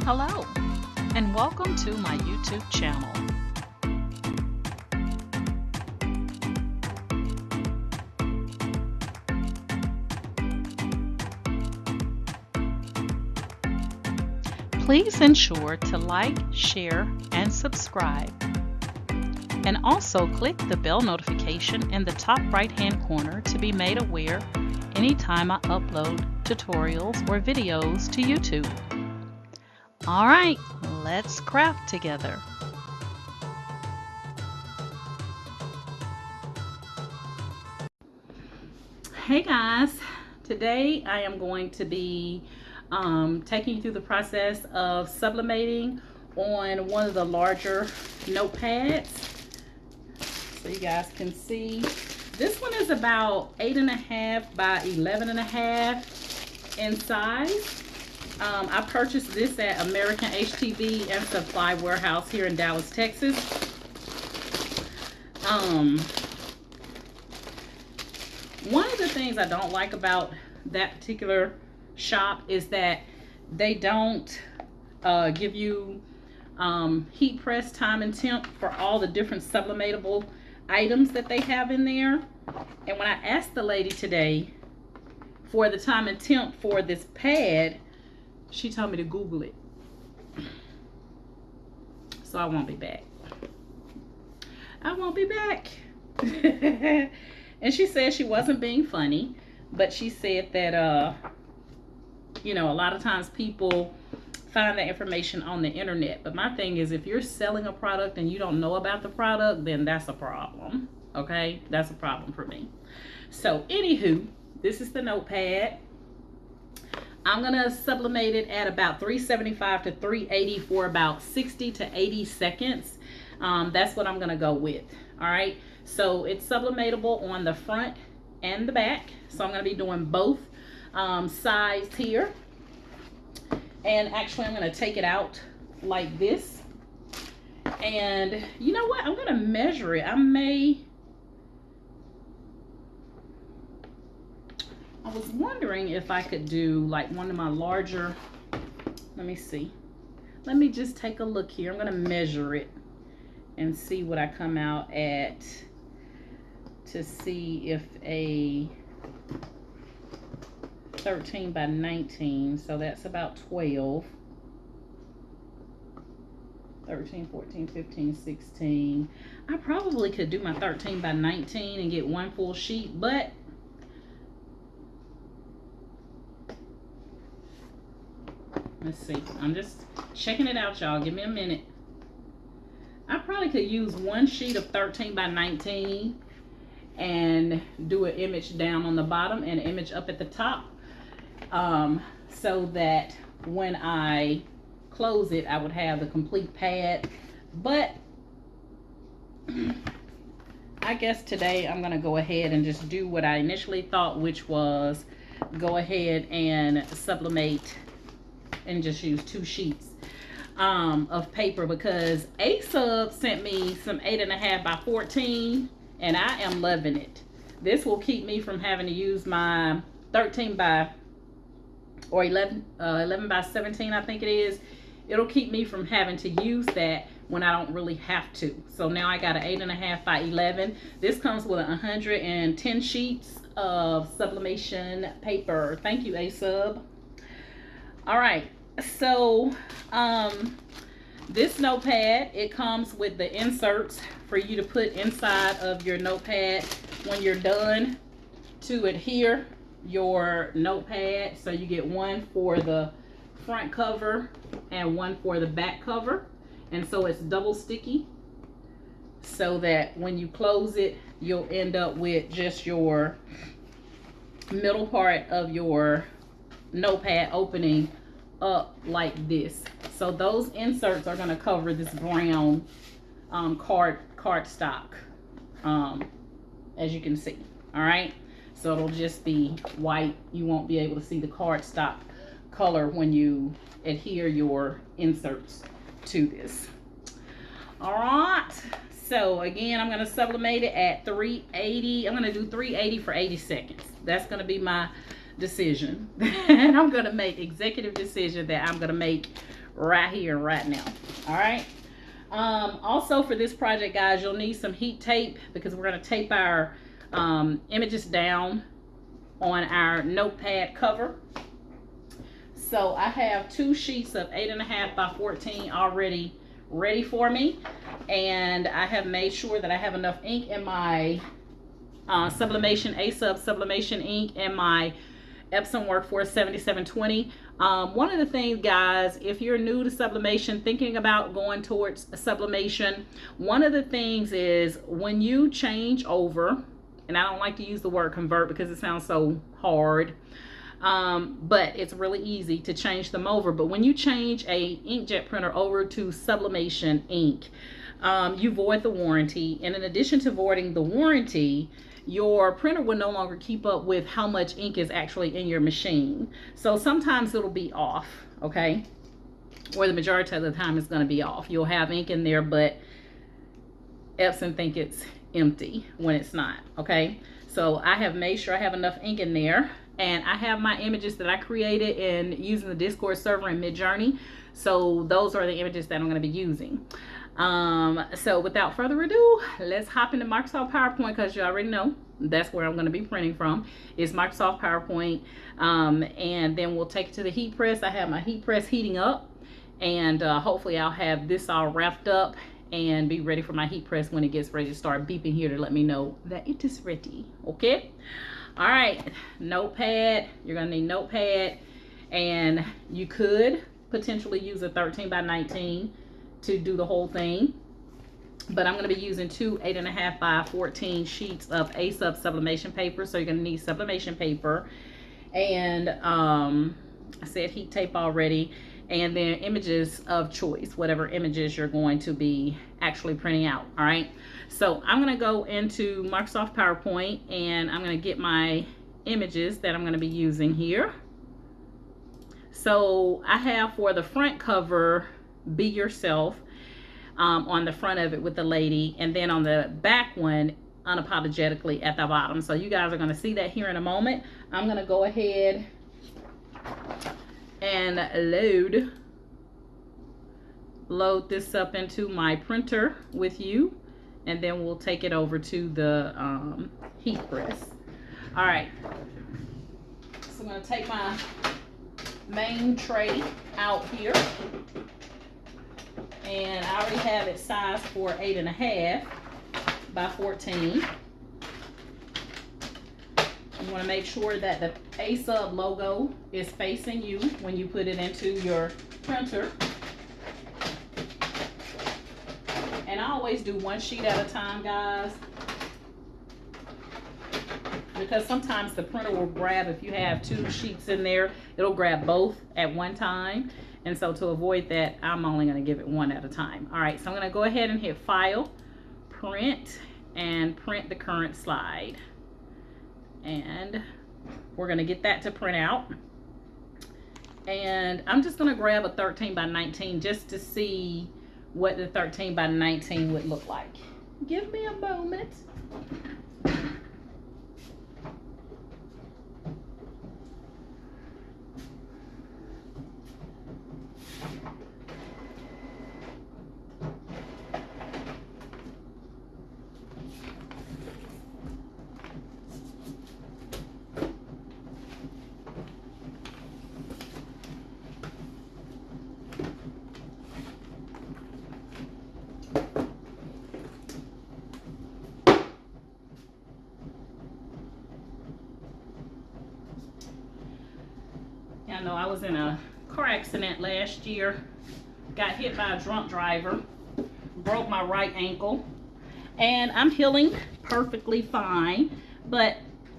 Hello, and welcome to my YouTube channel. Please ensure to like, share, and subscribe. And also click the bell notification in the top right-hand corner to be made aware anytime I upload tutorials or videos to YouTube. All right, let's craft together. Hey guys, today I am going to be taking you through the process of sublimating on one of the larger notepads, so you guys can see. This one is about 8.5 by 11.5 in size. I purchased this at American HTV and Supply Warehouse here in Dallas, Texas. One of the things I don't like about that particular shop is that they don't give you heat press time and temp for all the different sublimatable items that they have in there. And when I asked the lady today for the time and temp for this pad, she told me to Google it. So I won't be back. I won't be back. And she said she wasn't being funny, but she said that, you know, a lot of times people find that information on the internet. But my thing is, if you're selling a product and you don't know about the product, then that's a problem. Okay? That's a problem for me. So, anywho, this is the notepad. I'm going to sublimate it at about 375 to 380 for about 60 to 80 seconds. That's what I'm going to go with. All right. So it's sublimatable on the front and the back. So I'm going to be doing both sides here. And actually, I'm going to take it out like this. And you know what? I'm going to measure it. I was wondering if I could do like one of my larger, let me see. Let me just take a look here. I'm going to measure it and see what I come out at to see if a 13 by 19, so that's about 12. 13, 14, 15, 16. I probably could do my 13 by 19 and get one full sheet, but let's see. I'm just checking it out, y'all. Give me a minute. I probably could use one sheet of 13 by 19 and do an image down on the bottom and an image up at the top, so that when I close it, I would have the complete pad. But I guess today I'm going to go ahead and just do what I initially thought, which was go ahead and sublimate and just use 2 sheets of paper, because A-Sub sent me some 8.5 by 14 and I am loving it. This will keep me from having to use my 13 by or 11 by 17, I think it is. It'll keep me from having to use that when I don't really have to. So now I got an 8.5 by 11. This comes with 110 sheets of sublimation paper. Thank you, A-Sub. All right, so this notepad, it comes with the inserts for you to put inside of your notepad when you're done to adhere your notepad. So you get one for the front cover and one for the back cover, and so it's double sticky, so that when you close it, you'll end up with just your middle part of your notepad opening up like this. So those inserts are going to cover this brown cardstock, as you can see. All right, so it'll just be white. You won't be able to see the cardstock color when you adhere your inserts to this. All right, so again, I'm going to sublimate it at 380. I'm going to do 380 for 80 seconds. That's going to be my decision. And I'm going to make executive decision that I'm going to make right here and right now. All right. Also for this project, guys, you'll need some heat tape because we're going to tape our images down on our notepad cover. So I have 2 sheets of 8.5 by 14 already ready for me, and I have made sure that I have enough ink in my sublimation, sublimation ink, and my Epson Workforce 7720. One of the things, guys, if you're new to sublimation, thinking about going towards sublimation, one of the things is when you change over, and I don't like to use the word convert because it sounds so hard, but it's really easy to change them over. But when you change a inkjet printer over to sublimation ink, you void the warranty, and in addition to voiding the warranty, your printer will no longer keep up with how much ink is actually in your machine. So sometimes it'll be off, okay? Or the majority of the time it's going to be off. You'll have ink in there, but Epson think it's empty when it's not, okay? So I have made sure I have enough ink in there, and I have my images that I created in using the Discord server in Midjourney. So those are the images that I'm going to be using. So without further ado, let's hop into Microsoft PowerPoint, because you already know that's where I'm going to be printing from. It's Microsoft PowerPoint. And then we'll take it to the heat press. I have my heat press heating up, and hopefully I'll have this all wrapped up and be ready for my heat press when it gets ready to start beeping here to let me know that it is ready. Okay. All right. Notepad. You're going to need Notepad, and you could potentially use a 13 by 19 to do the whole thing, but I'm going to be using 2 8.5 by 14 sheets of sublimation paper. So you're going to need sublimation paper, and I said heat tape already, and then images of choice, whatever images you're going to be actually printing out. All right, so I'm going to go into Microsoft PowerPoint, and I'm going to get my images that I'm going to be using here. So I have, for the front cover, Be Yourself, on the front of it with the lady, and then on the back one, Unapologetically, at the bottom. So you guys are going to see that here in a moment. I'm going to go ahead and load this up into my printer with you, and then we'll take it over to the heat press. All right, so I'm going to take my main tray out here, and I already have it sized for 8.5 by 14. You want to make sure that the A-Sub logo is facing you when you put it into your printer. And I always do 1 sheet at a time, guys, because sometimes the printer will grab, if you have 2 sheets in there, it'll grab both at one time. And so to avoid that, I'm only going to give it 1 at a time. All right, so I'm going to go ahead and hit File, Print, and print the current slide. And we're going to get that to print out. And I'm just going to grab a 13 by 19 just to see what the 13 by 19 would look like. Give me a moment. I know I was in a car accident last year, got hit by a drunk driver, broke my right ankle, and I'm healing perfectly fine, but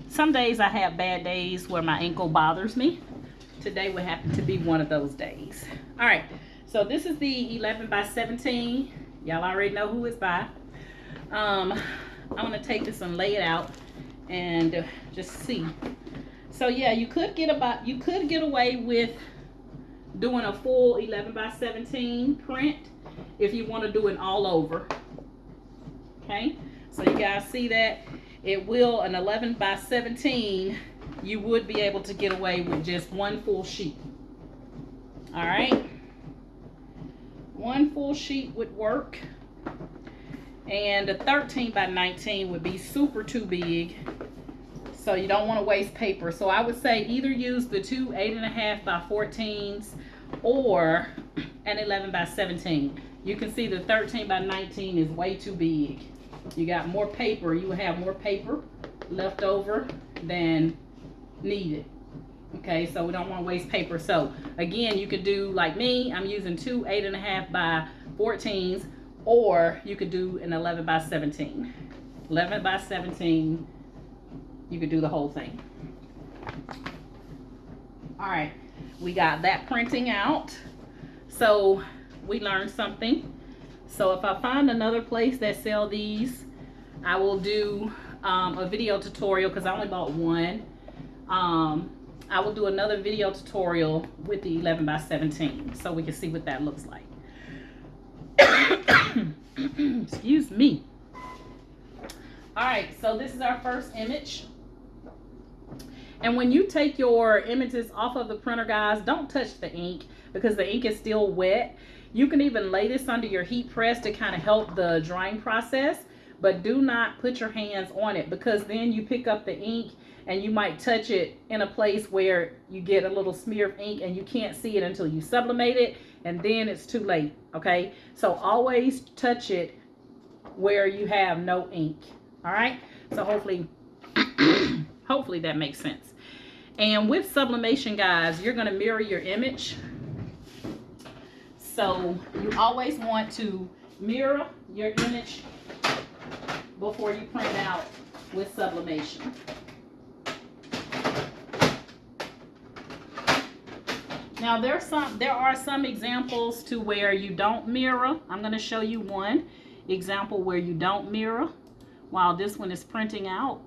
some days I have bad days where my ankle bothers me. Today would happen to be one of those days. All right, so this is the 11 by 17. Y'all already know who it's by. I'm gonna take this and lay it out and just see. So yeah, you could get away with doing a full 11 by 17 print if you want to do it all over. Okay, so you guys see that it will, an 11 by 17, you would be able to get away with just 1 full sheet. All right, one full sheet would work. And the 13 by 19 would be super too big. So you don't want to waste paper. So I would say either use the two 8.5 by 14s or an 11 by 17. You can see the 13 by 19 is way too big. You got more paper. You will have more paper left over than needed. Okay, so we don't want to waste paper. So again, you could do like me. I'm using two 8.5 by 14s, or you could do an 11 by 17. 11 by 17, you could do the whole thing. All right, we got that printing out. So we learned something. So if I find another place that sell these, I will do a video tutorial, because I only bought one. I will do another video tutorial with the 11 by 17 so we can see what that looks like. Excuse me. All right, so this is our first image. And when you take your images off of the printer, guys, don't touch the ink, because the ink is still wet. You can even lay this under your heat press to kind of help the drying process, but do not put your hands on it, because then you pick up the ink and you might touch it in a place where you get a little smear of ink and you can't see it until you sublimate it, and then it's too late. Okay, so always touch it where you have no ink. All right, so hopefully hopefully that makes sense. And with sublimation, guys, you're going to mirror your image. So you always want to mirror your image before you print out with sublimation. Now there are some examples to where you don't mirror. I'm going to show you one example where you don't mirror while this one is printing out.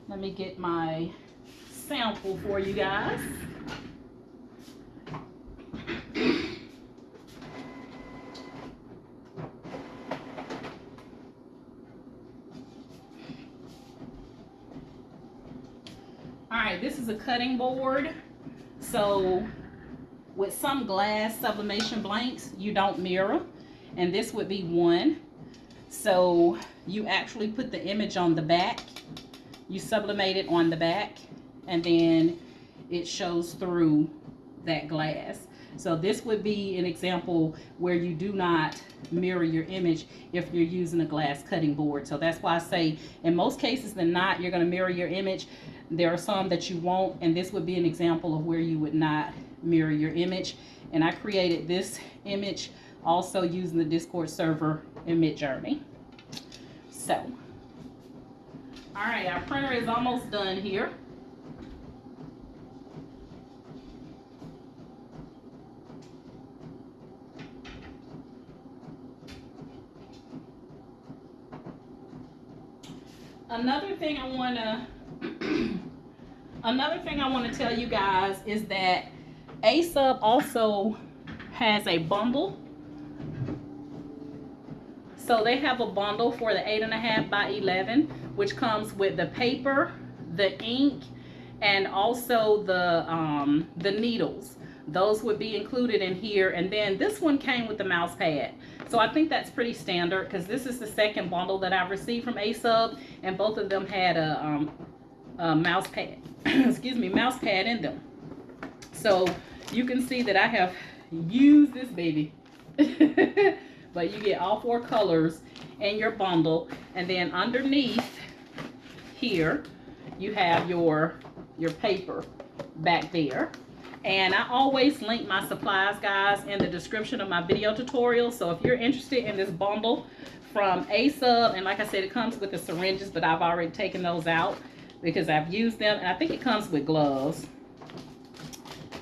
Let me get my sample for you guys. All right, this is a cutting board. So with some glass sublimation blanks, you don't mirror, and this would be one. So you actually put the image on the back, you sublimate it on the back, and then it shows through that glass. So this would be an example where you do not mirror your image if you're using a glass cutting board. So that's why I say in most cases than not, you're going to mirror your image. There are some that you won't, and this would be an example of where you would not mirror your image. And I created this image also using the Discord server in Midjourney. So, all right, our printer is almost done here. Another thing I want to tell you guys is that A-Sub also has a bundle. So they have a bundle for the 8.5 by 11, which comes with the paper, the ink, and also the needles. Those would be included in here. And then this one came with the mouse pad. So I think that's pretty standard, because this is the second bundle that I've received from A-Sub, and both of them had a mouse pad, excuse me, mouse pad in them. So you can see that I have used this baby. But you get all 4 colors in your bundle, and then underneath here you have your paper back there. And I always link my supplies, guys, in the description of my video tutorial. So if you're interested in this bundle from A-Sub, and like I said, it comes with the syringes, but I've already taken those out because I've used them. And I think it comes with gloves,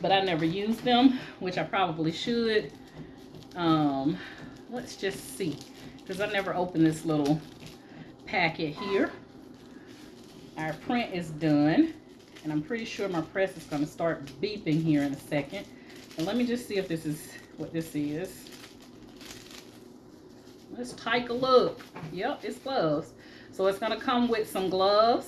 but I never used them, which I probably should. Let's just see, because I never opened this little packet here. Our print is done. And I'm pretty sure my press is going to start beeping here in a second. And let me just see if this is what this is. Let's take a look. Yep, it's gloves. So it's going to come with some gloves.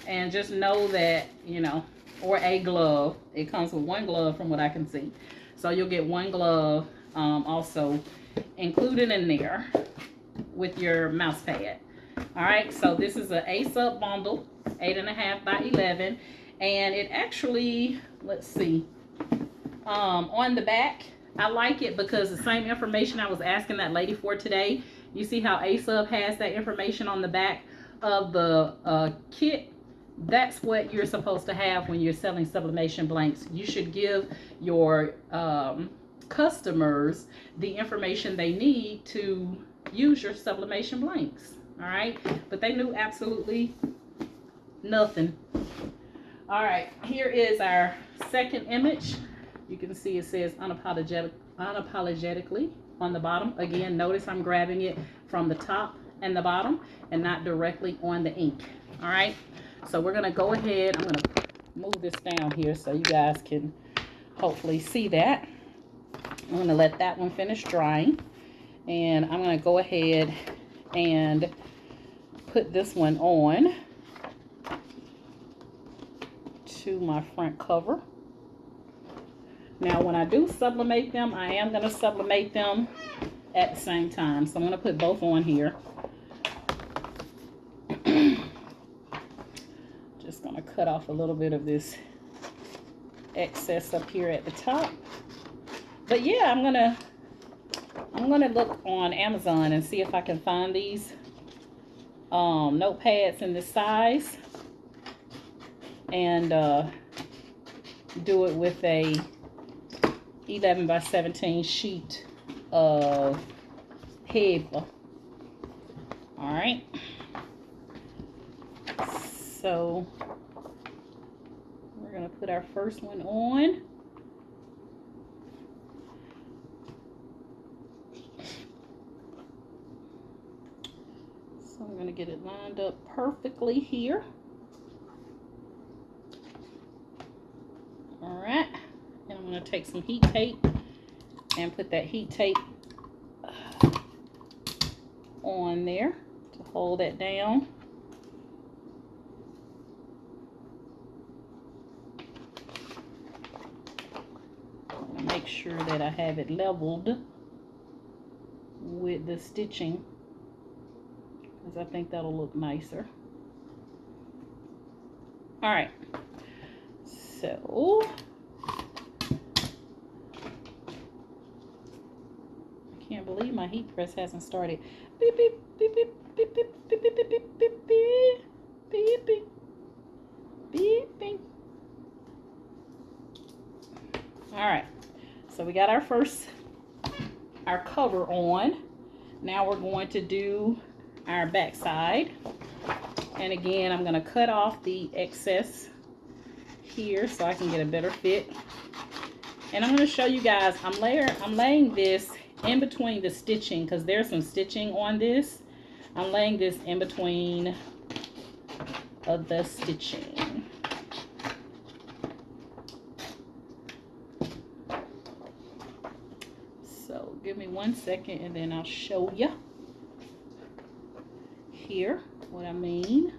And just know that, you know, or a glove. It comes with one glove from what I can see. So you'll get one glove also included in there with your mouse pad. All right, so this is an A-sub bundle, 8.5 by 11, and it actually, let's see, on the back, I like it because the same information I was asking that lady for today. You see how A-sub has that information on the back of the kit? That's what you're supposed to have when you're selling sublimation blanks. You should give your customers the information they need to use your sublimation blanks. All right, but they knew absolutely nothing. All right, here is our second image. You can see it says unapologetically on the bottom. Again, notice I'm grabbing it from the top and the bottom and not directly on the ink. All right, so we're gonna go ahead. I'm gonna move this down here so you guys can hopefully see that. I'm gonna let that one finish drying, and I'm gonna go ahead and put this one on to my front cover. Now when I do sublimate them, I am going to sublimate them at the same time. So I'm going to put both on here. Just going to cut off a little bit of this excess up here at the top. But yeah, I'm going to look on Amazon and see if I can find these notepads in this size and do it with a 11 by 17 sheet of paper. All right, so we're gonna put our first one on. So I'm gonna get it lined up perfectly here. All right, and I'm going to take some heat tape and put that heat tape on there to hold that down. I'm going to make sure that I have it leveled with the stitching, because I think that'll look nicer. All right. So, I can't believe my heat press hasn't started. Beep, beep, beep, beep, beep, beep, beep, beep, beep, beep, beep, beep, beep, beep, beep. All right, so we got our cover on. Now we're going to do our back side. And again, I'm going to cut off the excess here so I can get a better fit. And I'm going to show you guys, I'm laying this in between the stitching, because there's some stitching on this. I'm laying this in between of the stitching. So give me 1 second and then I'll show you here what I mean.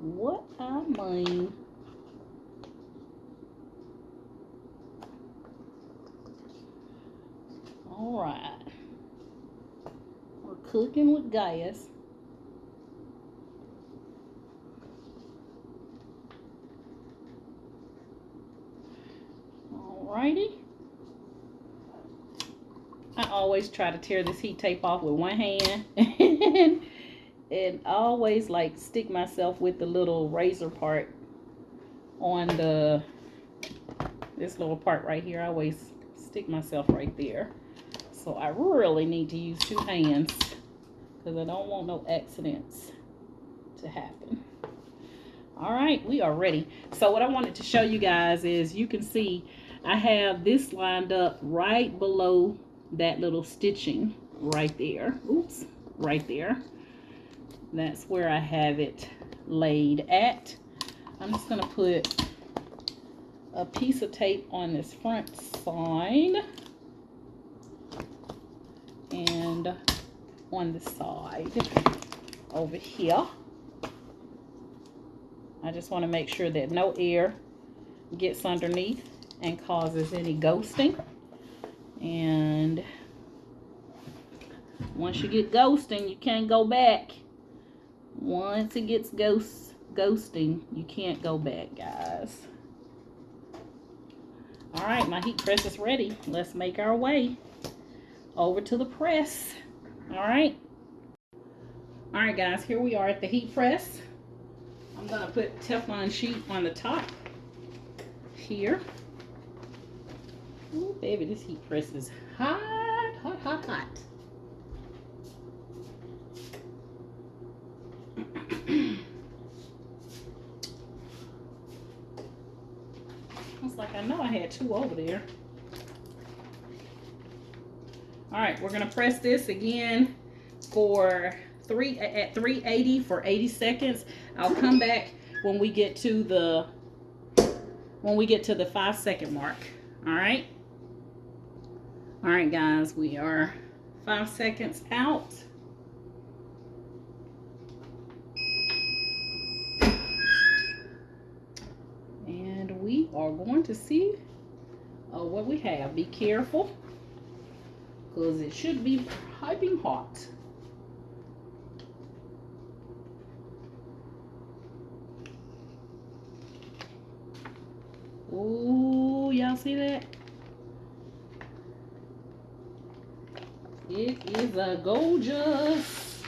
What I mean. All right, we're cooking with gas. Alrighty. I always try to tear this heat tape off with one hand and always like stick myself with the little razor part on this little part right here. I always stick myself right there. So I really need to use two hands because I don't want no accidents to happen. All right, we are ready. So what I wanted to show you guys is, you can see I have this lined up right below that little stitching right there. Oops, right there. That's where I have it laid at. I'm just gonna put a piece of tape on this front side and on the side over here. I just want to make sure that no air gets underneath and causes any ghosting. And once you get ghosting, you can't go back. Once it gets ghosting, you can't go back, guys. All right, my heat press is ready. Let's make our way over to the press. All right. All right, guys, here we are at the heat press. I'm gonna put Teflon sheet on the top here. Oh, baby, this heat press is hot, hot, hot, hot. Looks like I know I had 2 over there. All right, we're gonna press this again for at 380 for 80 seconds. I'll come back when we get to the 5-second mark. All right. All right, guys, we are 5 seconds out. And we are going to see what we have. Be careful, because it should be piping hot. Oh, y'all see that? It is a gorgeous.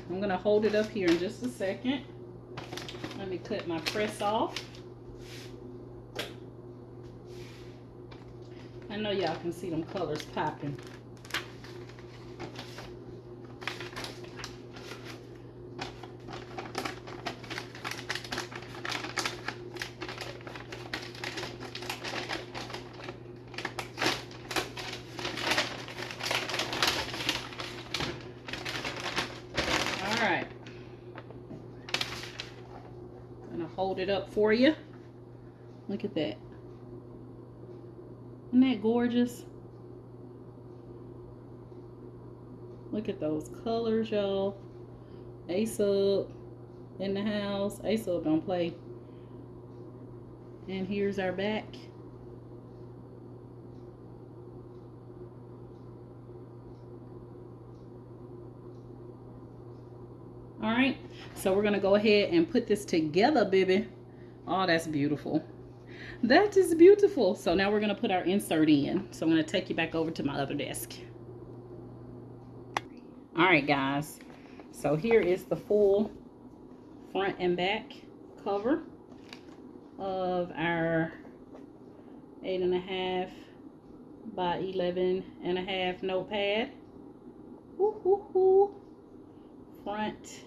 I'm gonna hold it up here in just a second. Let me cut my press off. I know y'all can see them colors popping. Hold it up for you. Look at that. Isn't that gorgeous? Look at those colors, y'all. A-Sub in the house. A-Sub don't play. And here's our back. All right, so we're gonna go ahead and put this together, baby. Oh, that's beautiful. That is beautiful. So now we're gonna put our insert in. So I'm gonna take you back over to my other desk. All right, guys. So here is the full front and back cover of our 8.5 by 11.5 notepad. Woo, woo, woo. Front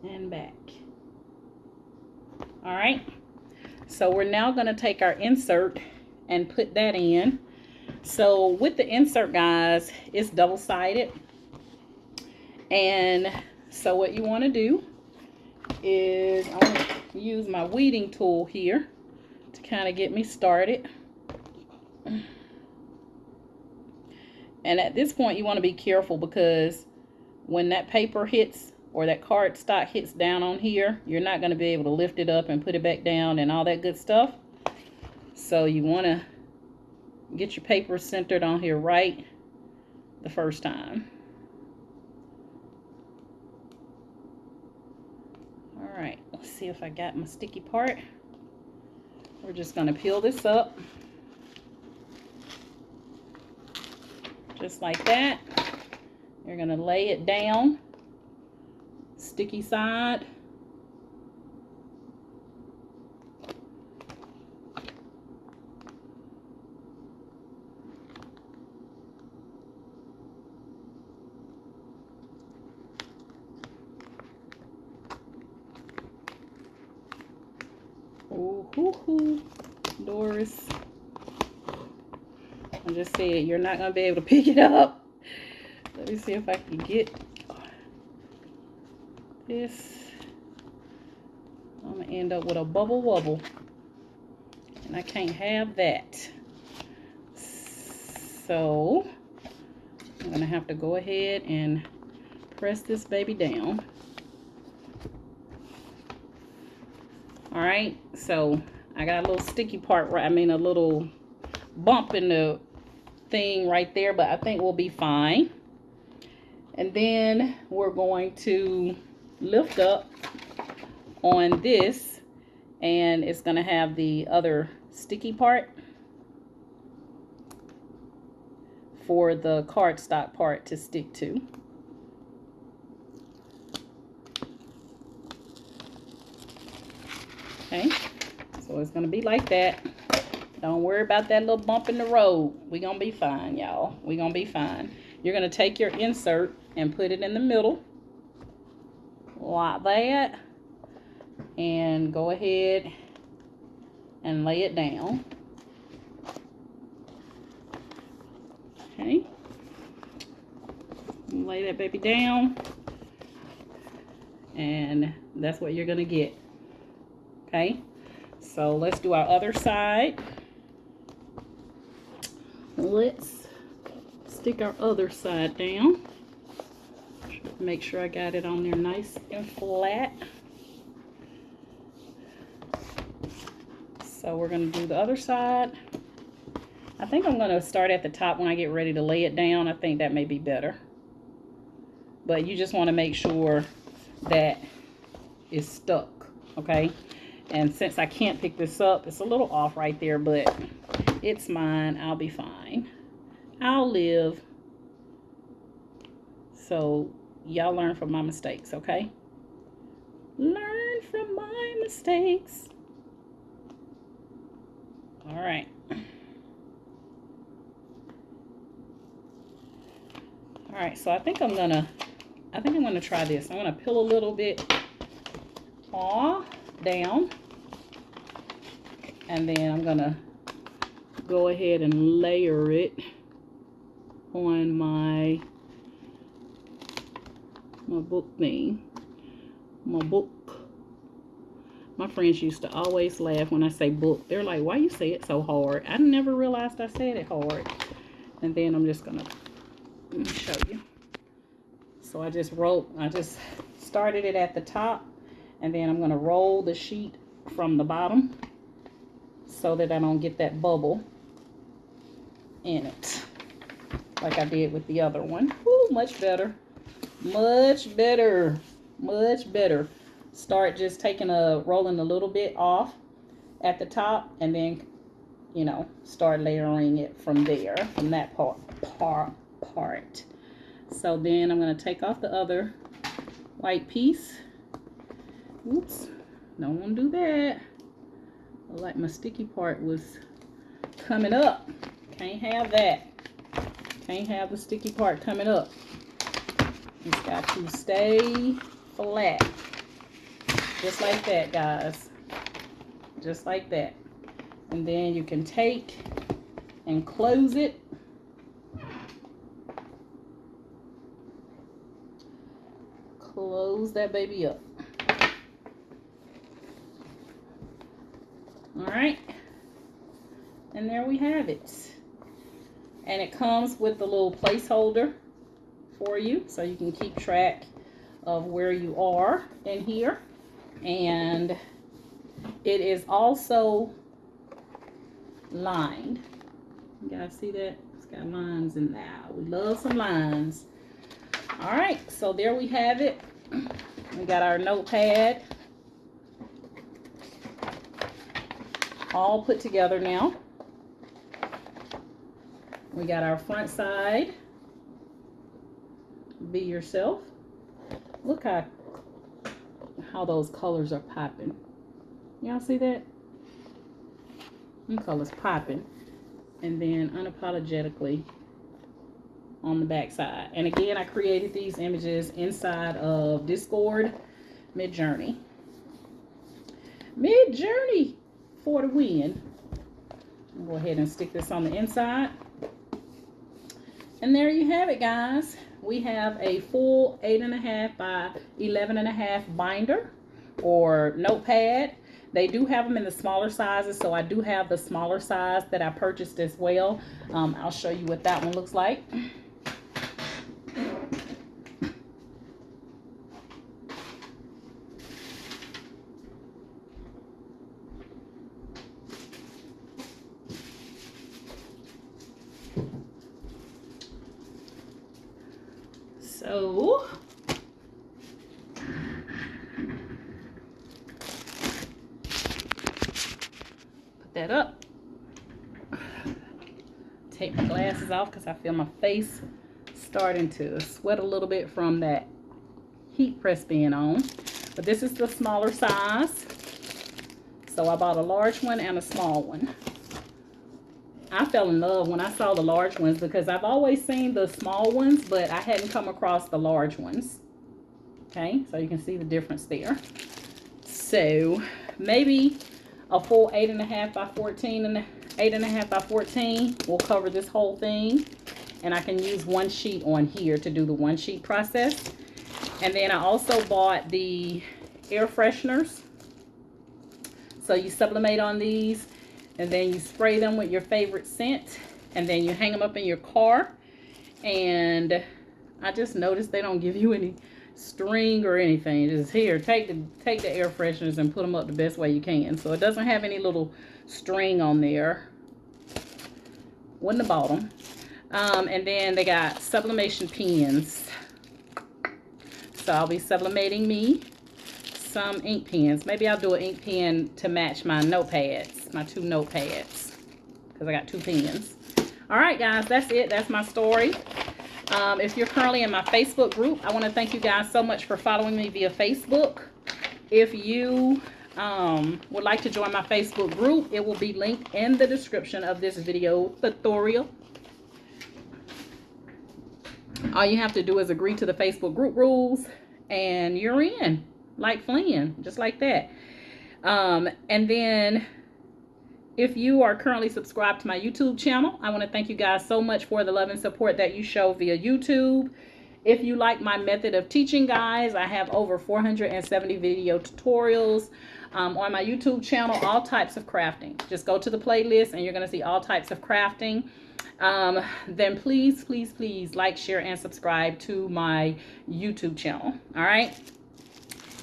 and back. All right, so we're now going to take our insert and put that in. So with the insert, guys, it's double-sided, and so what you want to do is I'm going to use my weeding tool here to kind of get me started. And at this point you want to be careful, because when that paper hits, or that cardstock hits down on here, you're not going to be able to lift it up and put it back down and all that good stuff. So you want to get your paper centered on here right the first time. All right, let's see if I got my sticky part. We're just going to peel this up. Just like that. You're going to lay it down. Sticky side. Oh, hoo, hoo. Doris. I just said you're not going to be able to pick it up. Let me see if I can get this. I'm going to end up with a bubble wobble. And I can't have that. So I'm going to have to go ahead and press this baby down. All right, so I got a little sticky part, right? I mean, a little bump in the thing right there, but I think we'll be fine. And then we're going to lift up on this, and it's going to have the other sticky part for the cardstock part to stick to. Okay, so it's going to be like that. Don't worry about that little bump in the road. We're going to be fine, y'all. We're going to be fine. You're going to take your insert and put it in the middle like that, and go ahead and lay it down. Okay, lay that baby down, and that's what you're going to get. Okay, so let's do our other side. Let's stick our other side down. Make sure I got it on there nice and flat. So we're going to do the other side. I think I'm going to start at the top when I get ready to lay it down. I think that may be better. But you just want to make sure that it's stuck, okay? And since I can't pick this up, it's a little off right there, but it's mine. I'll be fine. I'll live. So y'all learn from my mistakes, okay? Learn from my mistakes. All right. All right, so I think I'm gonna try this. I'm gonna peel a little bit down, and then I'm gonna go ahead and layer it on my book thing, my book. My friends used to always laugh when I say book. They're like, why you say it so hard? I never realized I said it hard. And then I'm just gonna, let me show you. So I just started it at the top, and then I'm gonna roll the sheet from the bottom so that I don't get that bubble in it, like I did with the other one. Woo, much better. Much better. Much better. Start just rolling a little bit off at the top, and then, you know, start layering it from there, from that part. So then I'm going to take off the other white piece. Oops, don't want to do that. Like my sticky part was coming up. Can't have that. Can't have the sticky part coming up. It's got to stay flat. Just like that, guys. Just like that. And then you can take and close it. Close that baby up. All right. And there we have it. And it comes with the little placeholder for you, so you can keep track of where you are in here. And it is also lined. You guys see that? It's got lines in there. We love some lines. All right, so there we have it. We got our notepad all put together now. We got our front side. Be yourself. Look how those colors are popping. Y'all see that? Them colors popping. And then unapologetically on the back side. And again, I created these images inside of Discord. Midjourney. Midjourney for the win. I'll go ahead and stick this on the inside. And there you have it, guys. We have a full 8.5 by 11.5 binder or notepad. They do have them in the smaller sizes, so I do have the smaller size that I purchased as well. I'll show you what that one looks like. So put that up. Take my glasses off because I feel my face starting to sweat a little bit from that heat press being on. But this is the smaller size. So I bought a large one and a small one. I fell in love when I saw the large ones because I've always seen the small ones, but I hadn't come across the large ones. Okay, so you can see the difference there. So maybe a full 8.5 by 14 and 8.5 by 14 will cover this whole thing. And I can use one sheet on here to do the one sheet process. And then I also bought the air fresheners. So you sublimate on these, and then you spray them with your favorite scent, and then you hang them up in your car. And I just noticed they don't give you any string or anything. Just here, take the air fresheners and put them up the best way you can. So it doesn't have any little string on there. Wouldn't have bought them. And then they got sublimation pens. So I'll be sublimating me some ink pens. Maybe I'll do an ink pen to match my notepads, my 2 notepads, because I got 2 pens. All right, guys, that's it. That's my story. If you're currently in my Facebook group, I want to thank you guys so much for following me via Facebook. If you would like to join my Facebook group, it will be linked in the description of this video tutorial. All you have to do is agree to the Facebook group rules, and you're in, like Flynn, just like that. And then if you are currently subscribed to my YouTube channel, I want to thank you guys so much for the love and support that you show via YouTube. If you like my method of teaching, guys, I have over 470 video tutorials on my YouTube channel, all types of crafting. Just go to the playlist and you're going to see all types of crafting. Then please, please, please like, share, and subscribe to my YouTube channel. All right.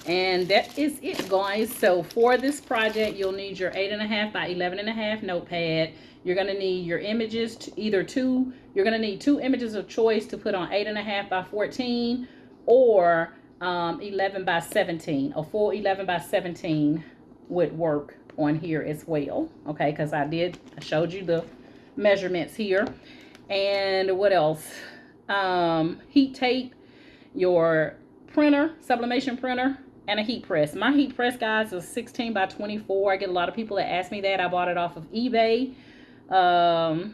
And that is it, guys. So for this project, you'll need your 8.5 by 11.5 notepad. You're going to need your images, to either two. You're going to need 2 images of choice to put on 8.5 by 14 or 11 by 17. A full 11 by 17 would work on here as well. Okay, because I showed you the measurements here. And what else? Heat tape, your printer, sublimation printer, and a heat press. My heat press, guys, is 16 by 24. I get a lot of people that ask me that. I bought it off of eBay a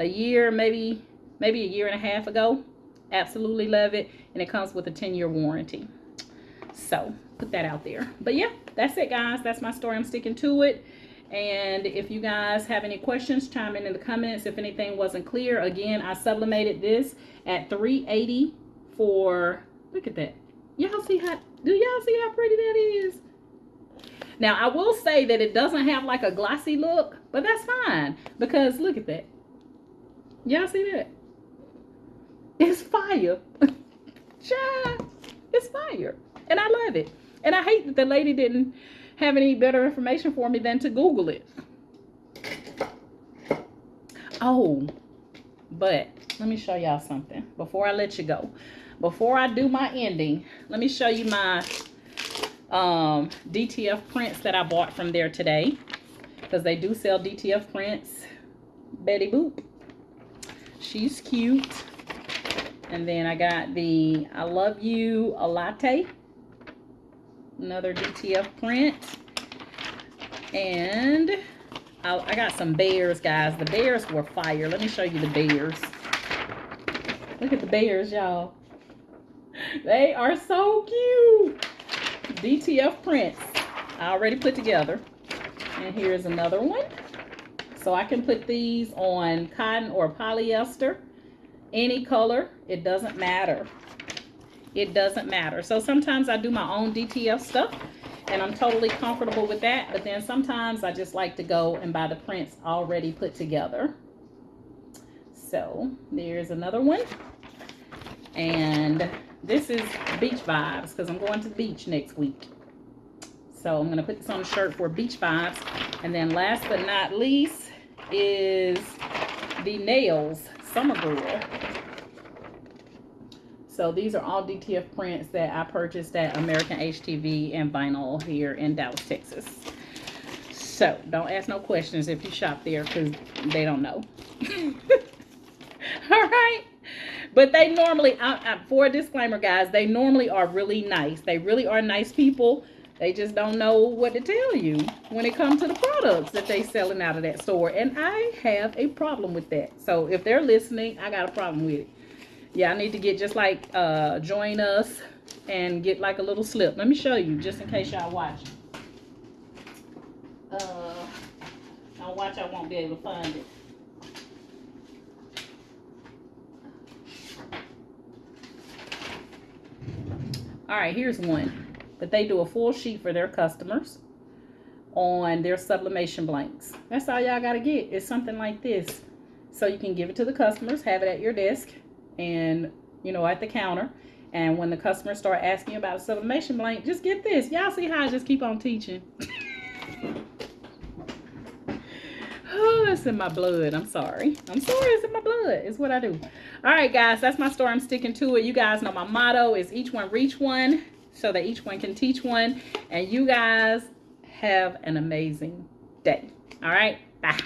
year, maybe a year and a half ago. Absolutely love it. And it comes with a 10-year warranty. So put that out there. But yeah, that's it, guys. That's my story. I'm sticking to it. And if you guys have any questions, chime in the comments if anything wasn't clear. Again, I sublimated this at 380 for, look at that. Y'all see how, do y'all see how pretty that is? Now, I will say that it doesn't have like a glossy look, but that's fine because look at that. Y'all see that? It's fire. Child, it's fire. And I love it. And I hate that the lady didn't have any better information for me than to Google it. Oh, but let me show y'all something before I let you go. Before I do my ending, let me show you my DTF prints that I bought from there today, because they do sell DTF prints. Betty Boop, she's cute. And then I got the I Love You a Latte, another DTF print. And I got some bears, guys. The bears were fire. Let me show you the bears. Look at the bears, y'all. They are so cute. DTF prints I already put together. And here's another one. So I can put these on cotton or polyester, any color. It doesn't matter. It doesn't matter. So sometimes I do my own DTF stuff and I'm totally comfortable with that. But then sometimes I just like to go and buy the prints already put together. So there's another one. And this is beach vibes because I'm going to the beach next week. So I'm going to put this on the shirt for beach vibes. And then last but not least is the nails, Summer Girl. So these are all DTF prints that I purchased at American HTV and Vinyl here in Dallas, Texas. So don't ask no questions if you shop there, because they don't know. All right. But they normally, for a disclaimer, guys, they normally are really nice. They really are nice people. They just don't know what to tell you when it comes to the products that they selling out of that store. And I have a problem with that. So if they're listening, I got a problem with it. Yeah, I need to get just like join us and get like a little slip. Let me show you just in case y'all watch. I'll watch, I won't be able to find it. All right, here's one. But they do a full sheet for their customers on their sublimation blanks. That's all y'all gotta get, is something like this. So you can give it to the customers, have it at your desk, and you know, at the counter. And when the customers start asking about a sublimation blank, just get this. Y'all see how I just keep on teaching? Oh, it's in my blood. I'm sorry. It's in my blood. It's what I do. All right, guys, that's my story. I'm sticking to it. You guys know my motto is each one reach one, so that each one can teach one. And you guys have an amazing day. All right, bye.